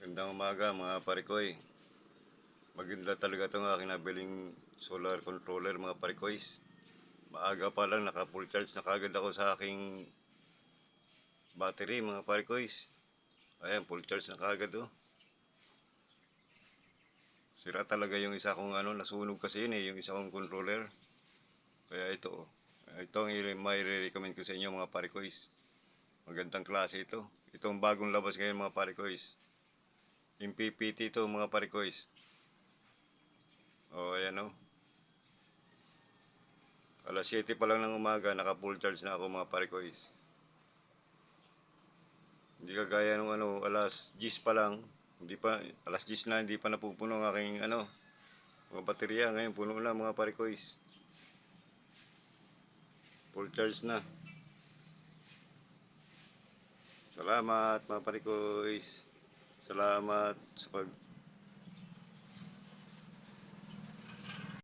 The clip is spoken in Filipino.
Magandang umaga mga parikoy. Maganda talaga itong aking nabiling solar controller mga parikoys. Maaga pa lang naka full charge na kagad ako sa aking battery mga parikoys. Ayan, full charge na kagad oh. Sira talaga yung isa kong nasunog kasi yun yung isa kong controller. Kaya ito oh. Ito ang may recommend ko sa inyo mga parikoys. Magandang klase ito. Itong bagong labas ngayon mga parikoys. Yung PPT ito mga parikoys. Oh, ayan oh. Alas 7 pa lang ng umaga, naka full charge na ako mga parikoys. Hindi kagaya nung alas 10 pa lang, hindi pa, alas 10 na hindi pa napupuno ang aking mga baterya. Ngayon puno na mga parikoys. Full charge na. Salamat mga parikoys. Salamat sa pag